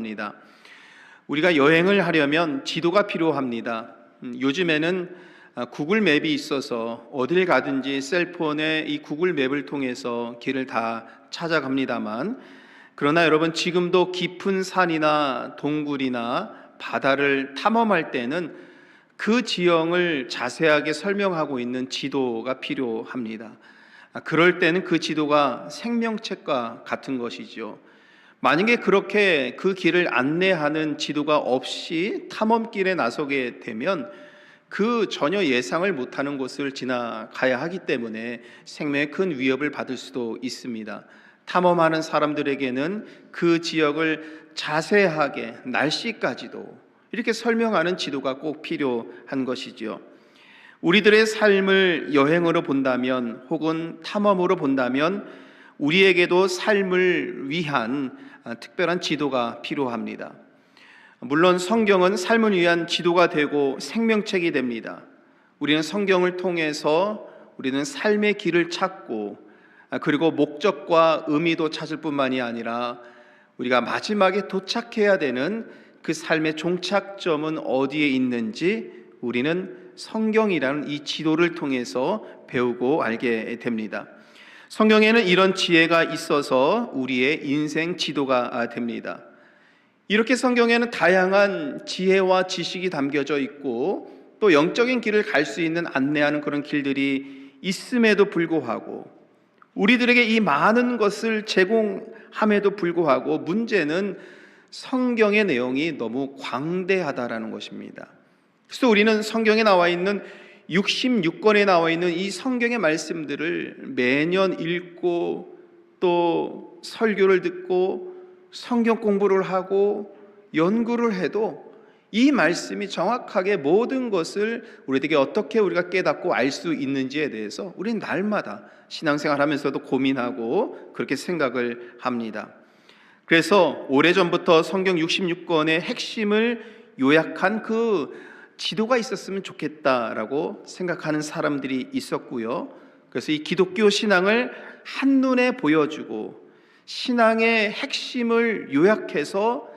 필요합니다. 우리가 여행을 하려면 지도가 필요합니다. 요즘에는 구글 맵이 있어서 어딜 가든지 셀폰에 이 구글 맵을 통해서 길을 다 찾아갑니다만, 그러나 여러분, 지금도 깊은 산이나 동굴이나 바다를 탐험할 때는 그 지형을 자세하게 설명하고 있는 지도가 필요합니다. 그럴 때는 그 지도가 생명책과 같은 것이죠. 만약에 그렇게 그 길을 안내하는 지도가 없이 탐험길에 나서게 되면 그 전혀 예상을 못하는 곳을 지나가야 하기 때문에 생명에 큰 위협을 받을 수도 있습니다. 탐험하는 사람들에게는 그 지역을 자세하게 날씨까지도 이렇게 설명하는 지도가 꼭 필요한 것이죠. 우리들의 삶을 여행으로 본다면 혹은 탐험으로 본다면 우리에게도 삶을 위한 특별한 지도가 필요합니다. 물론 성경은 삶을 위한 지도가 되고 생명책이 됩니다. 우리는 성경을 통해서 우리는 삶의 길을 찾고, 그리고 목적과 의미도 찾을 뿐만이 아니라 우리가 마지막에 도착해야 되는 그 삶의 종착점은 어디에 있는지 우리는 성경이라는 이 지도를 통해서 배우고 알게 됩니다. 성경에는 이런 지혜가 있어서 우리의 인생 지도가 됩니다. 이렇게 성경에는 다양한 지혜와 지식이 담겨져 있고 또 영적인 길을 갈 수 있는 안내하는 그런 길들이 있음에도 불구하고, 우리들에게 이 많은 것을 제공함에도 불구하고 문제는 성경의 내용이 너무 광대하다라는 것입니다. 그래서 우리는 성경에 나와 있는 66권에 나와 있는 이 성경의 말씀들을 매년 읽고 또 설교를 듣고 성경 공부를 하고 연구를 해도 이 말씀이 정확하게 모든 것을 우리에게 어떻게 우리가 깨닫고 알 수 있는지에 대해서 우리는 날마다 신앙생활하면서도 고민하고 그렇게 생각을 합니다. 그래서 오래전부터 성경 66권의 핵심을 요약한 그 지도가 있었으면 좋겠다라고 생각하는 사람들이 있었고요. 그래서 이 기독교 신앙을 한눈에 보여주고 신앙의 핵심을 요약해서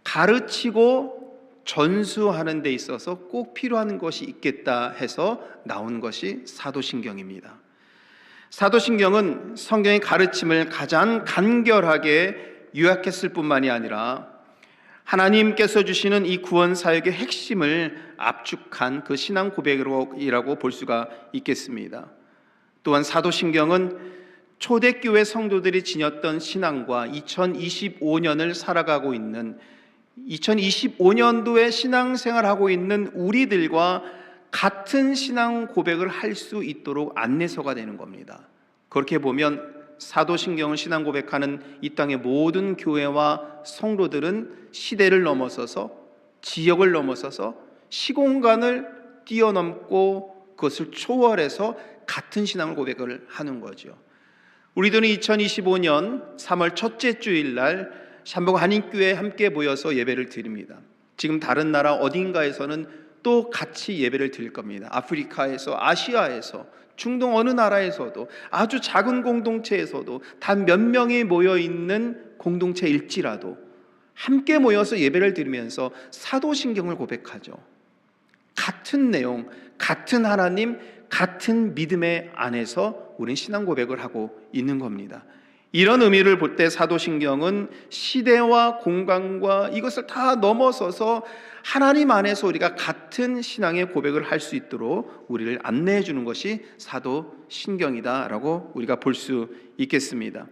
가르치고 전수하는 데 있어서 꼭 필요한 것이 있겠다 해서 나온 것이 사도신경입니다. 사도신경은 성경의 가르침을 가장 간결하게 요약했을 뿐만이 아니라 하나님께서 주시는 이 구원 사역의 핵심을 압축한 그 신앙 고백이라고 볼 수가 있겠습니다. 또한 사도신경은 초대교회 성도들이 지녔던 신앙과 2025년을 살아가고 있는 2025년도에 신앙생활하고 있는 우리들과 같은 신앙 고백을 할 수 있도록 안내서가 되는 겁니다. 그렇게 보면 사도신경을 신앙 고백하는 이 땅의 모든 교회와 성도들은 시대를 넘어서서 지역을 넘어서서 시공간을 뛰어넘고 그것을 초월해서 같은 신앙을 고백을 하는 거죠. 우리들은 2025년 3월 첫째 주일날 샴봉 한인교회에 함께 모여서 예배를 드립니다. 지금 다른 나라 어딘가에서는 또 같이 예배를 드릴 겁니다. 아프리카에서, 아시아에서, 중동 어느 나라에서도, 아주 작은 공동체에서도 단 몇 명이 모여있는 공동체일지라도 함께 모여서 예배를 드리면서 사도신경을 고백하죠. 같은 내용, 같은 하나님, 같은 믿음의 안에서 우리는 신앙 고백을 하고 있는 겁니다. 이런 의미를 볼 때 사도신경은 시대와 공간과 이것을 다 넘어서서 하나님 안에서 우리가 같은 신앙의 고백을 할 수 있도록 우리를 안내해 주는 것이 사도신경이다라고 우리가 볼 수 있겠습니다.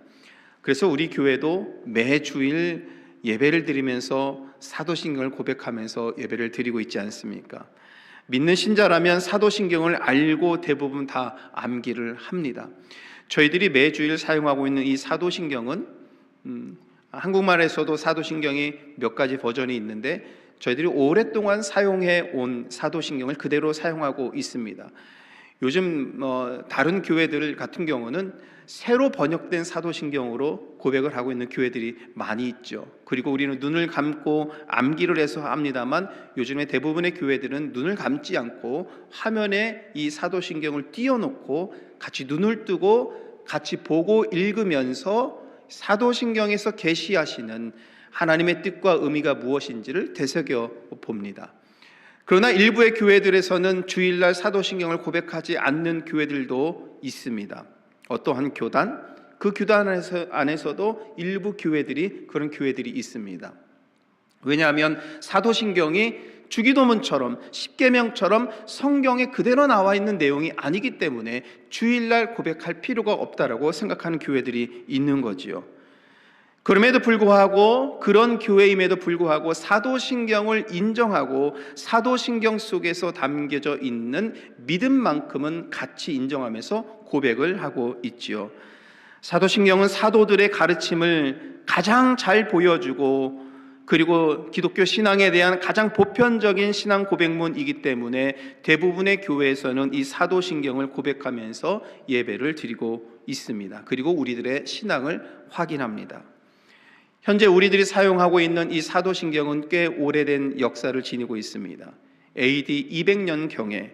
그래서 우리 교회도 매주일 예배를 드리면서 사도신경을 고백하면서 예배를 드리고 있지 않습니까? 믿는 신자라면 사도신경을 알고 대부분 다 암기를 합니다. 저희들이 매주일 사용하고 있는 이 사도신경은 한국말에서도 사도신경이 몇 가지 버전이 있는데 저희들이 오랫동안 사용해 온 사도신경을 그대로 사용하고 있습니다. 요즘 다른 교회들 같은 경우는 새로 번역된 사도신경으로 고백을 하고 있는 교회들이 많이 있죠. 그리고 우리는 눈을 감고 암기를 해서 합니다만 요즘에 대부분의 교회들은 눈을 감지 않고 화면에 이 사도신경을 띄워놓고 같이 눈을 뜨고 같이 보고 읽으면서 사도신경에서 계시하시는 하나님의 뜻과 의미가 무엇인지를 되새겨 봅니다. 그러나 일부의 교회들에서는 주일날 사도신경을 고백하지 않는 교회들도 있습니다. 어떠한 교단, 그 교단 안에서도 일부 교회들이 그런 교회들이 있습니다. 왜냐하면 사도신경이 주기도문처럼 십계명처럼 성경에 그대로 나와 있는 내용이 아니기 때문에 주일날 고백할 필요가 없다라고 생각하는 교회들이 있는 거지요. 그럼에도 불구하고, 그런 교회임에도 불구하고 사도신경을 인정하고 사도신경 속에서 담겨져 있는 믿음만큼은 같이 인정하면서 고백을 하고 있지요. 사도신경은 사도들의 가르침을 가장 잘 보여주고, 그리고 기독교 신앙에 대한 가장 보편적인 신앙 고백문이기 때문에 대부분의 교회에서는 이 사도신경을 고백하면서 예배를 드리고 있습니다. 그리고 우리들의 신앙을 확인합니다. 현재 우리들이 사용하고 있는 이 사도신경은 꽤 오래된 역사를 지니고 있습니다. AD 200년경에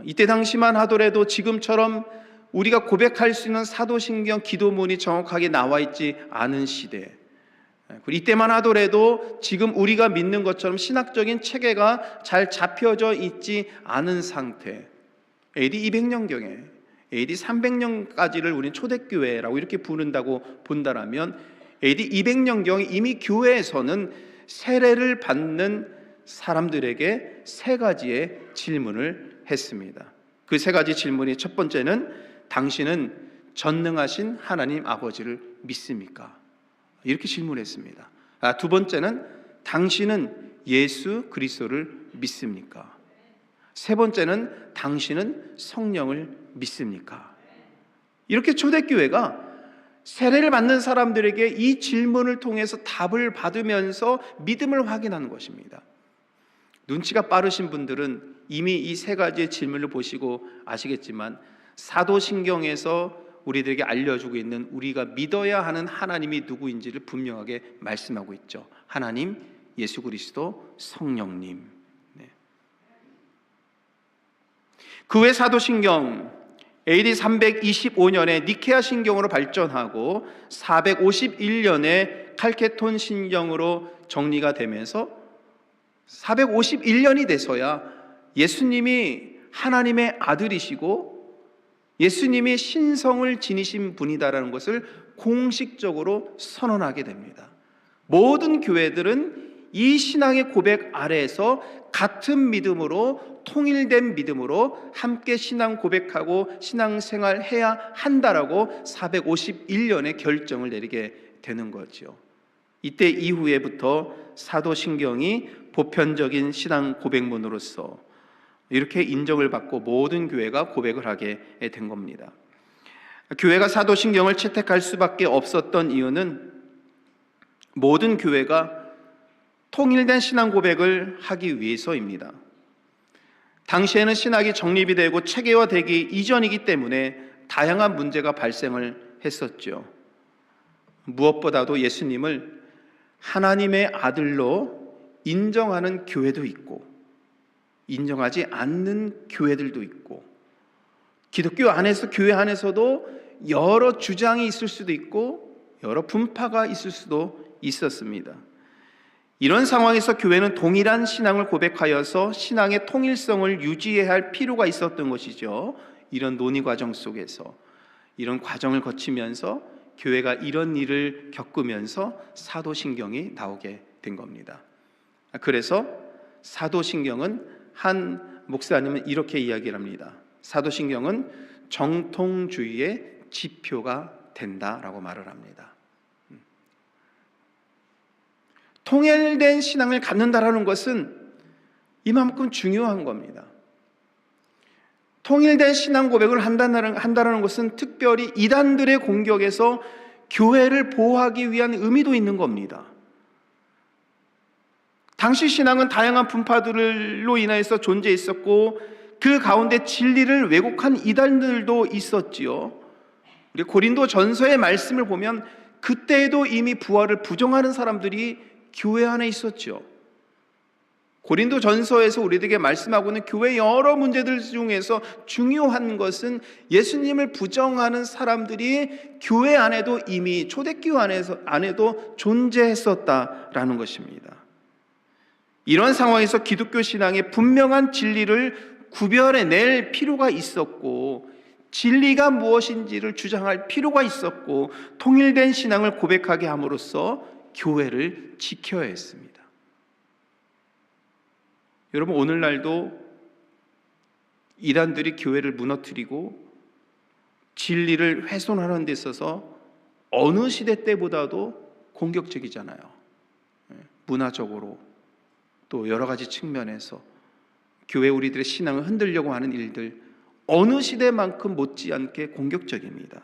이때 당시만 하더라도 지금처럼 우리가 고백할 수 있는 사도신경 기도문이 정확하게 나와 있지 않은 시대, 이때만 하더라도 지금 우리가 믿는 것처럼 신학적인 체계가 잘 잡혀져 있지 않은 상태, AD 200년경에 AD 300년까지를 우리는 초대교회라고 이렇게 부른다고 본다라면 AD 200년경에 이미 교회에서는 세례를 받는 사람들에게 세 가지의 질문을 했습니다. 그 세 가지 질문이, 첫 번째는 당신은 전능하신 하나님 아버지를 믿습니까? 이렇게 질문했습니다. 두 번째는 당신은 예수 그리스도를 믿습니까? 세 번째는 당신은 성령을 믿습니까? 이렇게 초대교회가 세례를 받는 사람들에게 이 질문을 통해서 답을 받으면서 믿음을 확인하는 것입니다. 눈치가 빠르신 분들은 이미 이 세 가지의 질문을 보시고 아시겠지만 사도신경에서 우리들에게 알려주고 있는 우리가 믿어야 하는 하나님이 누구인지를 분명하게 말씀하고 있죠. 하나님, 예수 그리스도, 성령님. 그 외 사도신경 AD 325년에 니케아 신경으로 발전하고 451년에 칼케톤 신경으로 정리가 되면서 451년이 돼서야 예수님이 하나님의 아들이시고 예수님이 신성을 지니신 분이다라는 것을 공식적으로 선언하게 됩니다. 모든 교회들은 이 신앙의 고백 아래에서 같은 믿음으로, 통일된 믿음으로 함께 신앙 고백하고 신앙생활 해야 한다라고 451년에 결정을 내리게 되는 거죠. 이때 이후에부터 사도신경이 보편적인 신앙 고백문으로서 이렇게 인정을 받고 모든 교회가 고백을 하게 된 겁니다. 교회가 사도신경을 채택할 수밖에 없었던 이유는 모든 교회가 통일된 신앙 고백을 하기 위해서입니다. 당시에는 신학이 정립이 되고 체계화되기 이전이기 때문에 다양한 문제가 발생을 했었죠. 무엇보다도 예수님을 하나님의 아들로 인정하는 교회도 있고 인정하지 않는 교회들도 있고, 기독교 안에서, 교회 안에서도 여러 주장이 있을 수도 있고 여러 분파가 있을 수도 있었습니다. 이런 상황에서 교회는 동일한 신앙을 고백하여서 신앙의 통일성을 유지해야 할 필요가 있었던 것이죠. 이런 논의 과정 속에서, 이런 과정을 거치면서 교회가 이런 일을 겪으면서 사도신경이 나오게 된 겁니다. 그래서 사도신경은, 한 목사님은 이렇게 이야기를 합니다. 사도신경은 정통주의의 지표가 된다라고 말을 합니다. 통일된 신앙을 갖는다라는 것은 이만큼 중요한 겁니다. 통일된 신앙 고백을 한다는 것은 특별히 이단들의 공격에서 교회를 보호하기 위한 의미도 있는 겁니다. 당시 신앙은 다양한 분파들로 인해서 존재했었고 그 가운데 진리를 왜곡한 이단들도 있었지요. 우리 고린도 전서의 말씀을 보면 그때에도 이미 부활을 부정하는 사람들이 교회 안에 있었죠. 고린도전서에서 우리들에게 말씀하고 있는 교회 여러 문제들 중에서 중요한 것은 예수님을 부정하는 사람들이 교회 안에도 이미 초대교회 안에도 존재했었다라는 것입니다. 이런 상황에서 기독교 신앙의 분명한 진리를 구별해낼 필요가 있었고, 진리가 무엇인지를 주장할 필요가 있었고, 통일된 신앙을 고백하게 함으로써 교회를 지켜야 했습니다. 여러분, 오늘날도 이단들이 교회를 무너뜨리고 진리를 훼손하는 데 있어서 어느 시대 때보다도 공격적이잖아요. 문화적으로 또 여러 가지 측면에서 교회 우리들의 신앙을 흔들려고 하는 일들, 어느 시대만큼 못지않게 공격적입니다.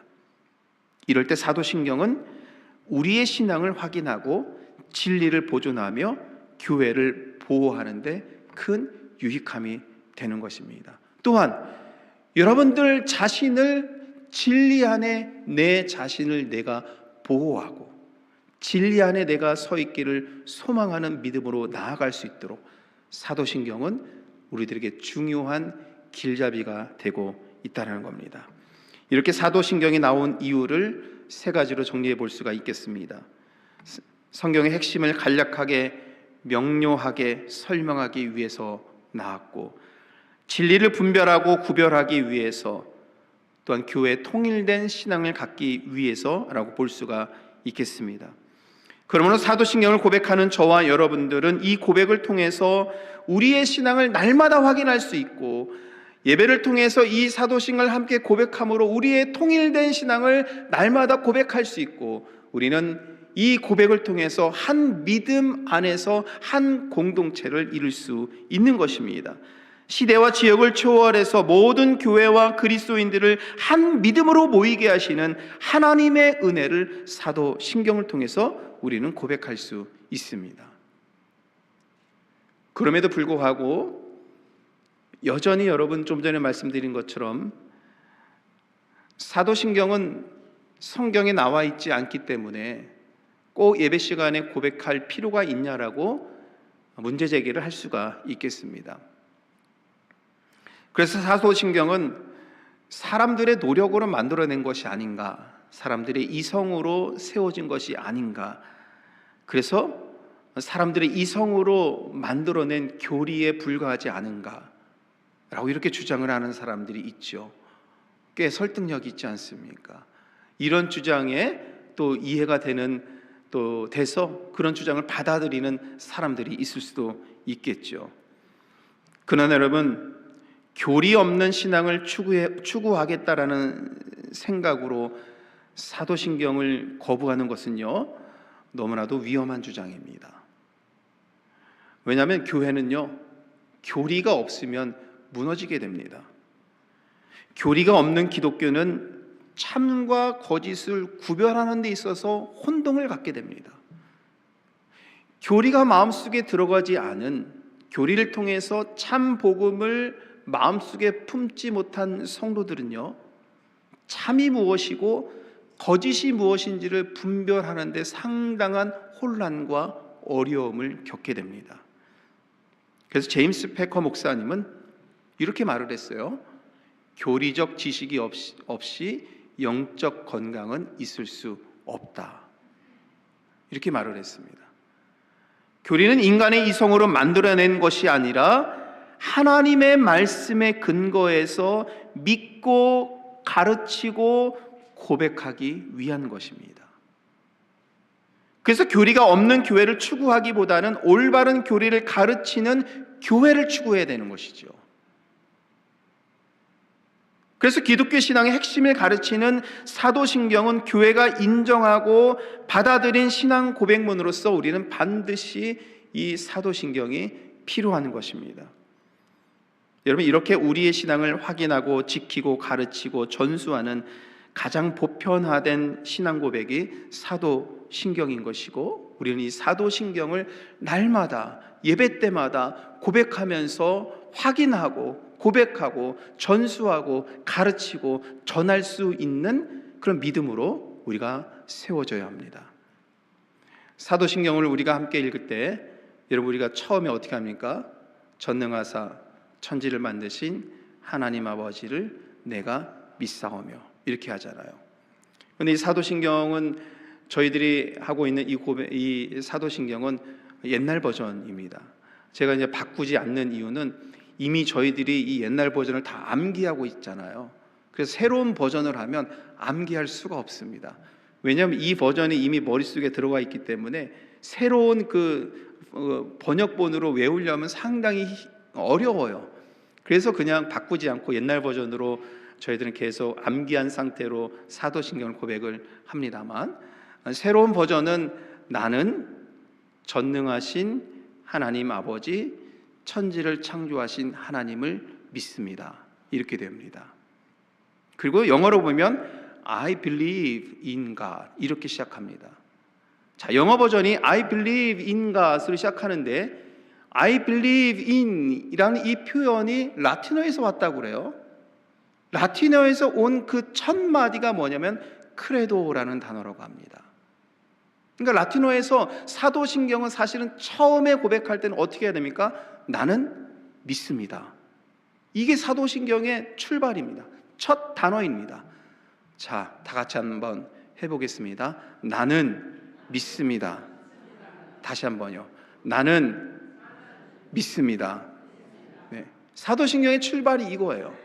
이럴 때 사도신경은 우리의 신앙을 확인하고 진리를 보존하며 교회를 보호하는 데 큰 유익함이 되는 것입니다. 또한 여러분들 자신을 진리 안에 내 자신을 내가 보호하고 진리 안에 내가 서 있기를 소망하는 믿음으로 나아갈 수 있도록 사도신경은 우리들에게 중요한 길잡이가 되고 있다는 겁니다. 이렇게 사도신경이 나온 이유를 세 가지로 정리해 볼 수가 있겠습니다. 성경의 핵심을 간략하게 명료하게 설명하기 위해서 나왔고, 진리를 분별하고 구별하기 위해서, 또한 교회의 통일된 신앙을 갖기 위해서라고 볼 수가 있겠습니다. 그러므로 사도신경을 고백하는 저와 여러분들은 이 고백을 통해서 우리의 신앙을 날마다 확인할 수 있고, 예배를 통해서 이 사도신경을 함께 고백함으로 우리의 통일된 신앙을 날마다 고백할 수 있고, 우리는 이 고백을 통해서 한 믿음 안에서 한 공동체를 이룰 수 있는 것입니다. 시대와 지역을 초월해서 모든 교회와 그리스도인들을 한 믿음으로 모이게 하시는 하나님의 은혜를 사도신경을 통해서 우리는 고백할 수 있습니다. 그럼에도 불구하고 여전히 여러분 좀 전에 말씀드린 것처럼 사도신경은 성경에 나와 있지 않기 때문에 꼭 예배 시간에 고백할 필요가 있냐라고 문제 제기를 할 수가 있겠습니다. 그래서 사도신경은 사람들의 노력으로 만들어낸 것이 아닌가, 사람들의 이성으로 세워진 것이 아닌가, 그래서 사람들의 이성으로 만들어낸 교리에 불과하지 않은가 라고 이렇게 주장을 하는 사람들이 있죠. 꽤 설득력이 있지 않습니까? 이런 주장에 또 이해가 되는 또 돼서 그런 주장을 받아들이는 사람들이 있을 수도 있겠죠. 그러나 여러분, 교리 없는 신앙을 추구하겠다라는 생각으로 사도신경을 거부하는 것은요, 너무나도 위험한 주장입니다. 왜냐하면 교회는요, 교리가 없으면 무너지게 됩니다. 교리가 없는 기독교는 참과 거짓을 구별하는 데 있어서 혼동을 갖게 됩니다. 교리가 마음속에 들어가지 않은, 교리를 통해서 참 복음을 마음속에 품지 못한 성도들은요, 참이 무엇이고 거짓이 무엇인지를 분별하는 데 상당한 혼란과 어려움을 겪게 됩니다. 그래서 제임스 패커 목사님은 이렇게 말을 했어요. 교리적 지식이 없이 영적 건강은 있을 수 없다. 이렇게 말을 했습니다. 교리는 인간의 이성으로 만들어낸 것이 아니라 하나님의 말씀에 근거해서 믿고 가르치고 고백하기 위한 것입니다. 그래서 교리가 없는 교회를 추구하기보다는 올바른 교리를 가르치는 교회를 추구해야 되는 것이죠. 그래서 기독교 신앙의 핵심을 가르치는 사도신경은 교회가 인정하고 받아들인 신앙 고백문으로서 우리는 반드시 이 사도신경이 필요한 것입니다. 여러분, 이렇게 우리의 신앙을 확인하고 지키고 가르치고 전수하는 가장 보편화된 신앙 고백이 사도신경인 것이고, 우리는 이 사도신경을 날마다 예배 때마다 고백하면서 확인하고 고백하고 전수하고 가르치고 전할 수 있는 그런 믿음으로 우리가 세워져야 합니다. 사도신경을 우리가 함께 읽을 때 여러분, 우리가 처음에 어떻게 합니까? 전능하사 천지를 만드신 하나님 아버지를 내가 믿사오며 이렇게 하잖아요. 그런데 이 사도신경은, 저희들이 하고 있는 이 사도신경은 옛날 버전입니다. 제가 이제 바꾸지 않는 이유는 이미 저희들이 이 옛날 버전을 다 암기하고 있잖아요. 그래서 새로운 버전을 하면 암기할 수가 없습니다. 왜냐하면 이 버전이 이미 머릿속에 들어가 있기 때문에 새로운 번역본으로 외우려면 상당히 어려워요. 그래서 그냥 바꾸지 않고 옛날 버전으로 저희들은 계속 암기한 상태로 사도신경을 고백을 합니다만, 새로운 버전은 나는 전능하신 하나님 아버지, 천지를 창조하신 하나님을 믿습니다, 이렇게 됩니다. 그리고 영어로 보면 I believe in God 이렇게 시작합니다. 자, 영어 버전이 I believe in God으로 시작하는데, I believe in 이라는 이 표현이 라틴어에서 왔다고 그래요. 라틴어에서 온 그 첫 마디가 뭐냐면 크레도라는 단어라고 합니다. 그러니까 라틴어에서 사도신경은 사실은 처음에 고백할 때는 어떻게 해야 됩니까? 나는 믿습니다. 이게 사도신경의 출발입니다. 첫 단어입니다. 자, 다 같이 한번 해보겠습니다. 나는 믿습니다. 다시 한번요. 나는 믿습니다. 네. 사도신경의 출발이 이거예요.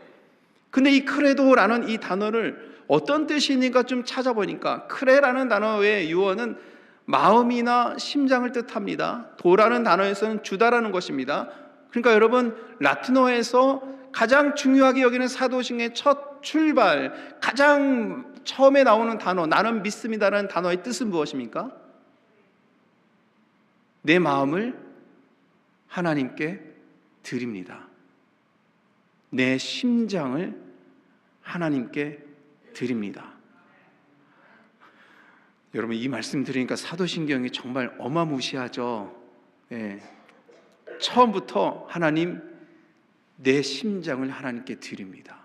근데 이 크레도라는 이 단어를 어떤 뜻이니까 좀 찾아보니까, 크레라는 단어의 유어는 마음이나 심장을 뜻합니다. 도라는 단어에서는 주다라는 것입니다. 그러니까 여러분, 라틴어에서 가장 중요하게 여기는 사도신경의 첫 출발, 가장 처음에 나오는 단어, 나는 믿습니다라는 단어의 뜻은 무엇입니까? 내 마음을 하나님께 드립니다. 내 심장을 하나님께 드립니다. 여러분, 이 말씀 들으니까 사도신경이 정말 어마무시하죠. 네. 처음부터 하나님, 내 심장을 하나님께 드립니다,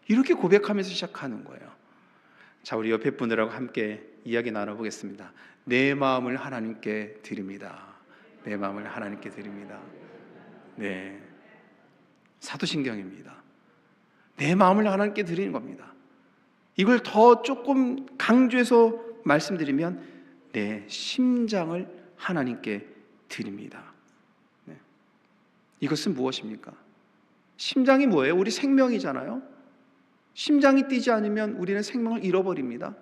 이렇게 고백하면서 시작하는 거예요. 자, 우리 옆에 분들하고 함께 이야기 나눠보겠습니다. 내 마음을 하나님께 드립니다. 내 마음을 하나님께 드립니다. 네, 사도신경입니다. 내 마음을 하나님께 드리는 겁니다. 이걸 더 조금 강조해서 말씀드리면 내 심장을 하나님께 드립니다. 네. 이것은 무엇입니까? 심장이 뭐예요? 우리 생명이잖아요. 심장이 뛰지 않으면 우리는 생명을 잃어버립니다.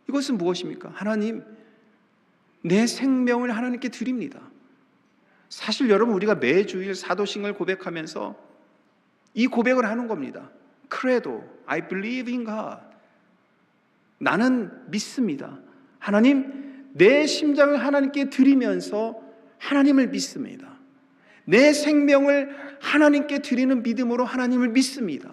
이것은 무엇입니까? 하나님, 내 생명을 하나님께 드립니다. 사실 여러분, 우리가 매주일 사도신경을 고백하면서 이 고백을 하는 겁니다. 크레도, I believe in God. 나는 믿습니다. 하나님, 내 심장을 하나님께 드리면서 하나님을 믿습니다. 내 생명을 하나님께 드리는 믿음으로 하나님을 믿습니다.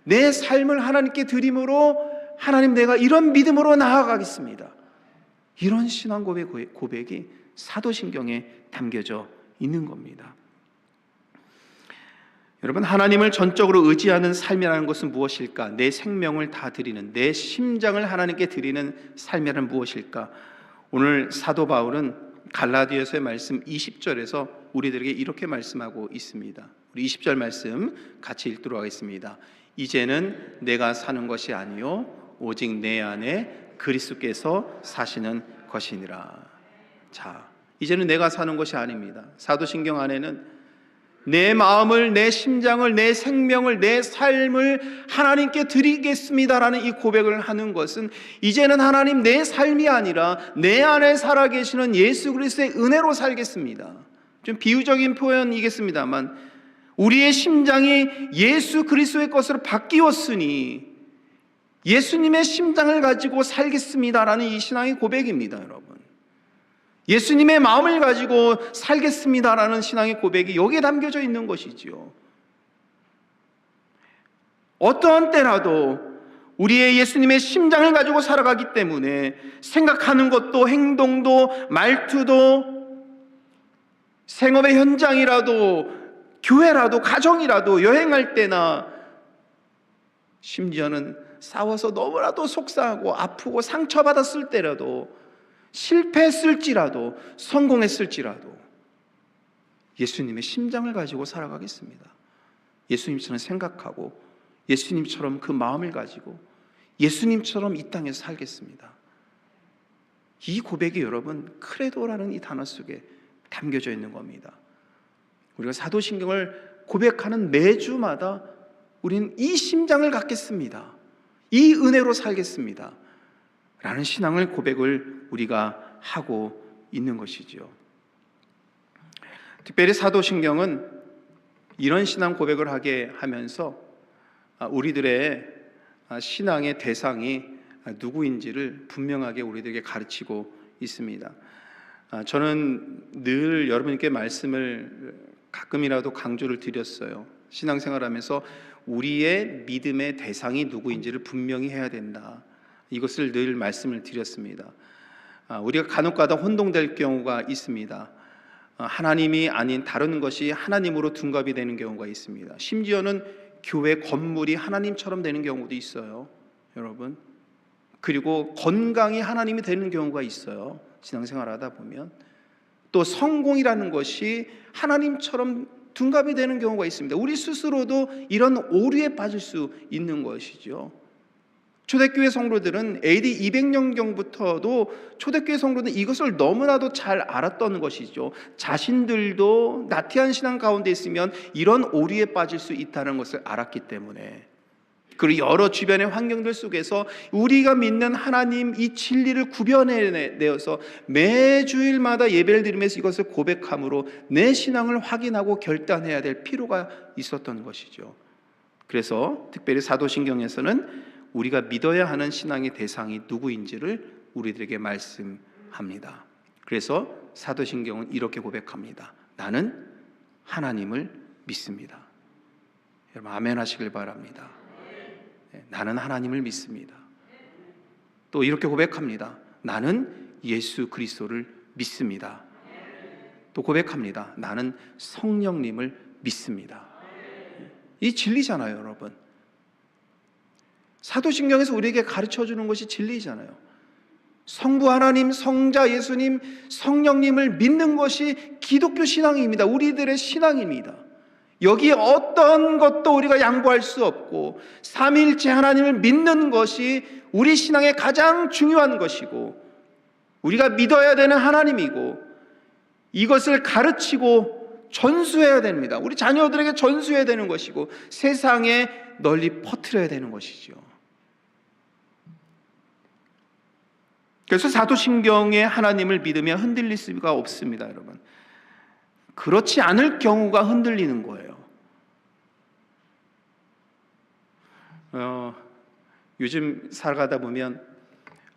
내 삶을 하나님께 드림으로 하나님, 내가 이런 믿음으로 나아가겠습니다. 이런 신앙 고백이 사도신경에 담겨져 있는 겁니다. 여러분, 하나님을 전적으로 의지하는 삶이라는 것은 무엇일까? 내 생명을 다 드리는, 내 심장을 하나님께 드리는 삶이란 무엇일까? 오늘 사도 바울은 갈라디아서의 말씀 20절에서 우리들에게 이렇게 말씀하고 있습니다. 우리 20절 말씀 같이 읽도록 하겠습니다. 이제는 내가 사는 것이 아니요 오직 내 안에 그리스도께서 사시는 것이니라. 자, 이제는 내가 사는 것이 아닙니다. 사도신경 안에는 내 마음을, 내 심장을, 내 생명을, 내 삶을 하나님께 드리겠습니다라는 이 고백을 하는 것은, 이제는 하나님, 내 삶이 아니라 내 안에 살아계시는 예수 그리스도의 은혜로 살겠습니다. 좀 비유적인 표현이겠습니다만, 우리의 심장이 예수 그리스도의 것으로 바뀌었으니 예수님의 심장을 가지고 살겠습니다라는 이 신앙의 고백입니다. 여러분, 예수님의 마음을 가지고 살겠습니다라는 신앙의 고백이 여기에 담겨져 있는 것이지요. 어떠한 때라도 우리의 예수님의 심장을 가지고 살아가기 때문에 생각하는 것도, 행동도, 말투도, 생업의 현장이라도, 교회라도, 가정이라도, 여행할 때나, 심지어는 싸워서 너무나도 속상하고 아프고 상처받았을 때라도, 실패했을지라도, 성공했을지라도 예수님의 심장을 가지고 살아가겠습니다. 예수님처럼 생각하고 예수님처럼 그 마음을 가지고 예수님처럼 이 땅에서 살겠습니다. 이 고백이 여러분 크레도라는 이 단어 속에 담겨져 있는 겁니다. 우리가 사도신경을 고백하는 매주마다 우리는 이 심장을 갖겠습니다. 이 은혜로 살겠습니다. 라는 신앙을 고백을 우리가 하고 있는 것이죠. 특별히 사도신경은 이런 신앙 고백을 하게 하면서 우리들의 신앙의 대상이 누구인지를 분명하게 우리들에게 가르치고 있습니다. 저는 늘 여러분께 말씀을 가끔이라도 강조를 드렸어요. 신앙생활하면서 우리의 믿음의 대상이 누구인지를 분명히 해야 된다. 이것을 늘 말씀을 드렸습니다. 우리가 간혹가다 혼동될 경우가 있습니다. 하나님이 아닌 다른 것이 하나님으로 둔갑이 되는 경우가 있습니다. 심지어는 교회 건물이 하나님처럼 되는 경우도 있어요, 여러분. 그리고 건강이 하나님이 되는 경우가 있어요, 신앙생활하다 보면. 또 성공이라는 것이 하나님처럼 둔갑이 되는 경우가 있습니다. 우리 스스로도 이런 오류에 빠질 수 있는 것이죠. 초대교회 성도들은 AD 200년경부터도 초대교회 성도들은 이것을 너무나도 잘 알았던 것이죠. 자신들도 나태한 신앙 가운데 있으면 이런 오류에 빠질 수 있다는 것을 알았기 때문에, 그리고 여러 주변의 환경들 속에서 우리가 믿는 하나님 이 진리를 구별해내어서 매주일마다 예배를 드리면서 이것을 고백함으로 내 신앙을 확인하고 결단해야 될 필요가 있었던 것이죠. 그래서 특별히 사도신경에서는 우리가 믿어야 하는 신앙의 대상이 누구인지를 우리들에게 말씀합니다. 그래서 사도신경은 이렇게 고백합니다. 나는 하나님을 믿습니다. 여러분 아멘 하시길 바랍니다. 나는 하나님을 믿습니다. 또 이렇게 고백합니다. 나는 예수 그리스도를 믿습니다. 또 고백합니다. 나는 성령님을 믿습니다. 이 진리잖아요, 여러분. 사도신경에서 우리에게 가르쳐주는 것이 진리잖아요. 성부 하나님, 성자 예수님, 성령님을 믿는 것이 기독교 신앙입니다. 우리들의 신앙입니다. 여기에 어떤 것도 우리가 양보할 수 없고 삼위일체 하나님을 믿는 것이 우리 신앙의 가장 중요한 것이고 우리가 믿어야 되는 하나님이고 이것을 가르치고 전수해야 됩니다. 우리 자녀들에게 전수해야 되는 것이고 세상에 널리 퍼뜨려야 되는 것이죠. 그래서 사도신경의 하나님을 믿으면 흔들릴 수가 없습니다, 여러분. 그렇지 않을 경우가 흔들리는 거예요. 요즘 살아가다 보면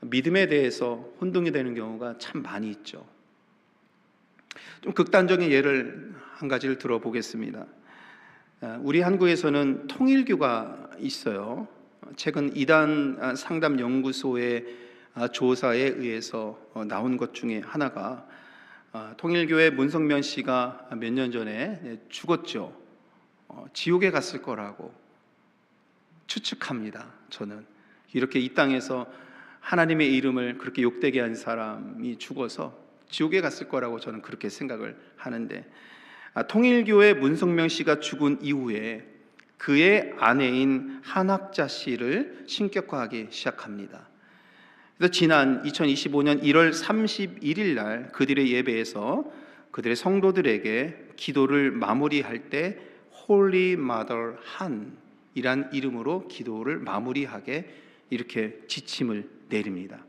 믿음에 대해서 혼동이 되는 경우가 참 많이 있죠. 좀 극단적인 예를 한 가지를 들어보겠습니다. 우리 한국에서는 통일교가 있어요. 최근 이단 상담 연구소의 조사에 의해서 나온 것 중에 하나가 통일교회 문성면 씨가 몇 년 전에 죽었죠. 지옥에 갔을 거라고 추측합니다. 저는 이렇게 이 땅에서 하나님의 이름을 그렇게 욕되게 한 사람이 죽어서 지옥에 갔을 거라고 저는 그렇게 생각을 하는데, 통일교회 문성명 씨가 죽은 이후에 그의 아내인 한학자 씨를 신격화하기 시작합니다. 그래서 지난 2025년 1월 31일 날 그들의 예배에서 그들의 성도들에게 기도를 마무리할 때 Holy Mother 한이란 이름으로 기도를 마무리하게 이렇게 지침을 내립니다.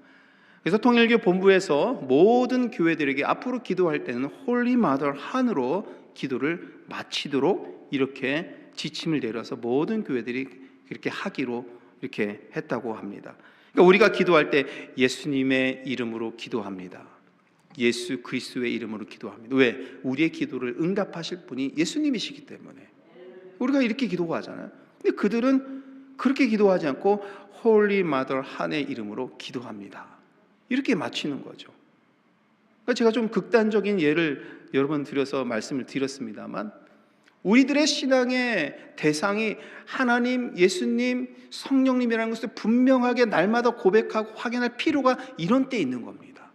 그래서 통일교 본부에서 모든 교회들에게 앞으로 기도할 때는 Holy Mother 한으로 기도를 마치도록 이렇게 지침을 내려서 모든 교회들이 그렇게 하기로 이렇게 했다고 합니다. 그러니까 우리가 기도할 때 예수님의 이름으로 기도합니다. 예수 그리스도의 이름으로 기도합니다. 왜? 우리의 기도를 응답하실 분이 예수님이시기 때문에 우리가 이렇게 기도하잖아요. 근데 그들은 그렇게 기도하지 않고 Holy Mother 한의 이름으로 기도합니다. 이렇게 마치는 거죠. 그러니까 제가 좀 극단적인 예를 여러 번 들여서 말씀을 드렸습니다만 우리들의 신앙의 대상이 하나님, 예수님, 성령님이라는 것을 분명하게 날마다 고백하고 확인할 필요가 이런 때 있는 겁니다.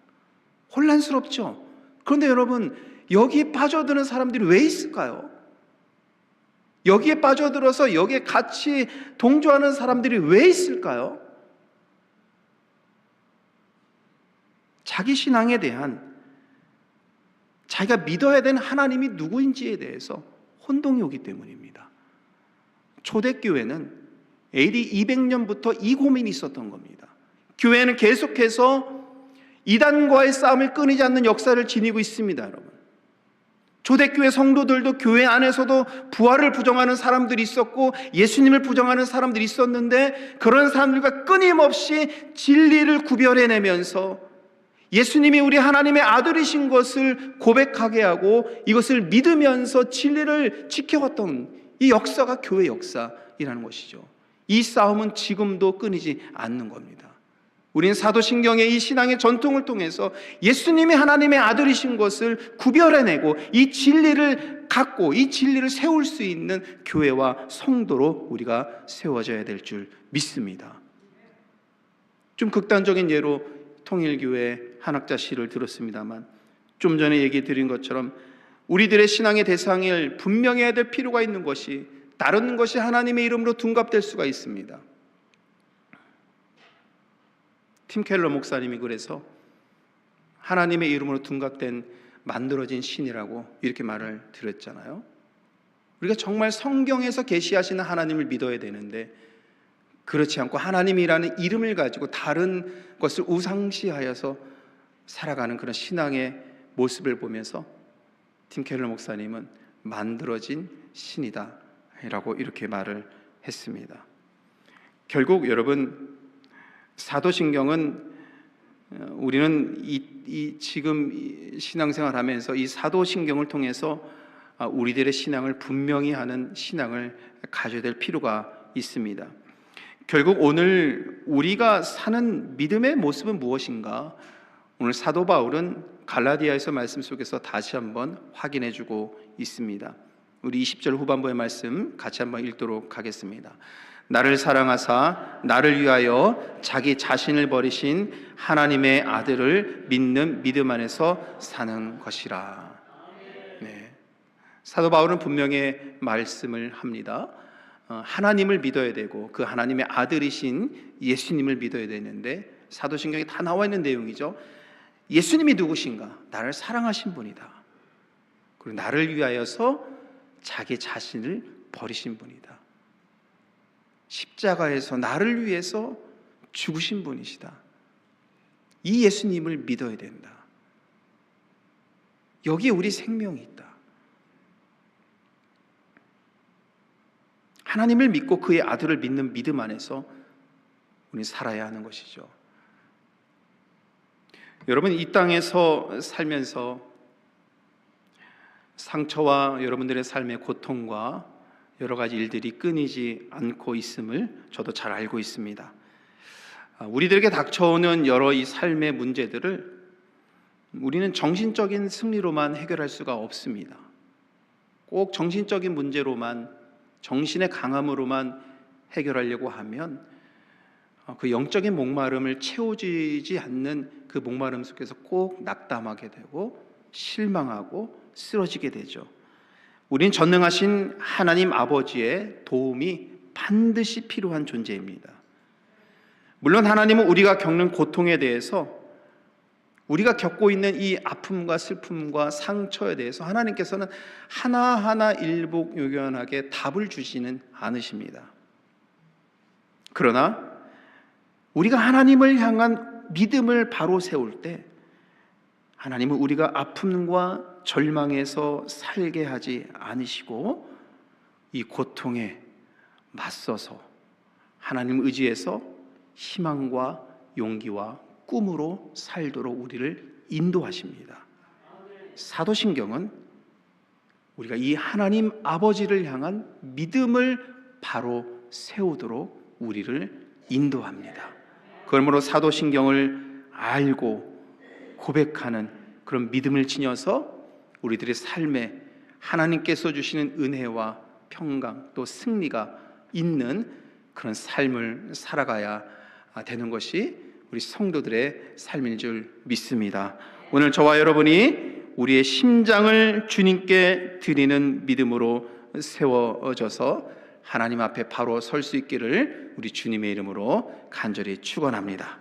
혼란스럽죠? 그런데 여러분 여기에 빠져드는 사람들이 왜 있을까요? 여기에 빠져들어서 여기에 같이 동조하는 사람들이 왜 있을까요? 자기 신앙에 대한, 자기가 믿어야 되는 하나님이 누구인지에 대해서 혼동이 오기 때문입니다. 초대교회는 AD 200년부터 이 고민이 있었던 겁니다. 교회는 계속해서 이단과의 싸움을 끊이지 않는 역사를 지니고 있습니다, 여러분. 초대교회 성도들도 교회 안에서도 부활을 부정하는 사람들이 있었고 예수님을 부정하는 사람들이 있었는데, 그런 사람들과 끊임없이 진리를 구별해내면서 예수님이 우리 하나님의 아들이신 것을 고백하게 하고 이것을 믿으면서 진리를 지켜왔던 이 역사가 교회 역사이라는 것이죠. 이 싸움은 지금도 끊이지 않는 겁니다. 우리는 사도신경의 이 신앙의 전통을 통해서 예수님이 하나님의 아들이신 것을 구별해내고 이 진리를 갖고 이 진리를 세울 수 있는 교회와 성도로 우리가 세워져야 될 줄 믿습니다. 좀 극단적인 예로 통일교회 한학자 시를 들었습니다만, 좀 전에 얘기 드린 것처럼 우리들의 신앙의 대상을 분명히 해야 될 필요가 있는 것이, 다른 것이 하나님의 이름으로 둔갑될 수가 있습니다. 팀 켈러 목사님이 그래서 하나님의 이름으로 둔갑된 만들어진 신이라고 이렇게 말을 드렸잖아요. 우리가 정말 성경에서 계시하시는 하나님을 믿어야 되는데, 그렇지 않고 하나님이라는 이름을 가지고 다른 것을 우상시하여서 살아가는 그런 신앙의 모습을 보면서 팀 켈러 목사님은 만들어진 신이다 라고 이렇게 말을 했습니다. 결국 여러분, 사도신경은 우리는 지금 신앙생활 하면서 이 사도신경을 통해서 우리들의 신앙을 분명히 하는 신앙을 가져야 될 필요가 있습니다. 결국 오늘 우리가 사는 믿음의 모습은 무엇인가? 오늘 사도 바울은 갈라디아에서 말씀 속에서 다시 한번 확인해 주고 있습니다. 우리 20절 후반부의 말씀 같이 한번 읽도록 하겠습니다. 나를 사랑하사 나를 위하여 자기 자신을 버리신 하나님의 아들을 믿는 믿음 안에서 사는 것이라. 네. 사도 바울은 분명히 말씀을 합니다. 하나님을 믿어야 되고 그 하나님의 아들이신 예수님을 믿어야 되는데, 사도신경에 다 나와 있는 내용이죠. 예수님이 누구신가? 나를 사랑하신 분이다. 그리고 나를 위하여서 자기 자신을 버리신 분이다. 십자가에서 나를 위해서 죽으신 분이시다. 이 예수님을 믿어야 된다. 여기에 우리 생명이 있다. 하나님을 믿고 그의 아들을 믿는 믿음 안에서 우리는 살아야 하는 것이죠. 여러분, 이 땅에서 살면서 상처와 여러분들의 삶의 고통과 여러 가지 일들이 끊이지 않고 있음을 저도 잘 알고 있습니다. 우리들에게 닥쳐오는 여러 이 삶의 문제들을 우리는 정신적인 승리로만 해결할 수가 없습니다. 꼭 정신적인 문제로만, 정신의 강함으로만 해결하려고 하면 그 영적인 목마름을 채워지지 않는 그 목마름 속에서 꼭 낙담하게 되고 실망하고 쓰러지게 되죠. 우린 전능하신 하나님 아버지의 도움이 반드시 필요한 존재입니다. 물론 하나님은 우리가 겪는 고통에 대해서, 우리가 겪고 있는 이 아픔과 슬픔과 상처에 대해서 하나님께서는 하나하나 일복요연하게 답을 주시는 않으십니다. 그러나 우리가 하나님을 향한 믿음을 바로 세울 때 하나님은 우리가 아픔과 절망에서 살게 하지 않으시고 이 고통에 맞서서 하나님 의지에서 희망과 용기와 꿈으로 살도록 우리를 인도하십니다. 사도신경은 우리가 이 하나님 아버지를 향한 믿음을 바로 세우도록 우리를 인도합니다. 그러므로 사도신경을 알고 고백하는 그런 믿음을 지녀서 우리들의 삶에 하나님께서 주시는 은혜와 평강 또 승리가 있는 그런 삶을 살아가야 되는 것이 우리 성도들의 삶인 줄 믿습니다. 오늘 저와 여러분이 우리의 심장을 주님께 드리는 믿음으로 세워져서 하나님 앞에 바로 설 수 있기를 우리 주님의 이름으로 간절히 축원합니다.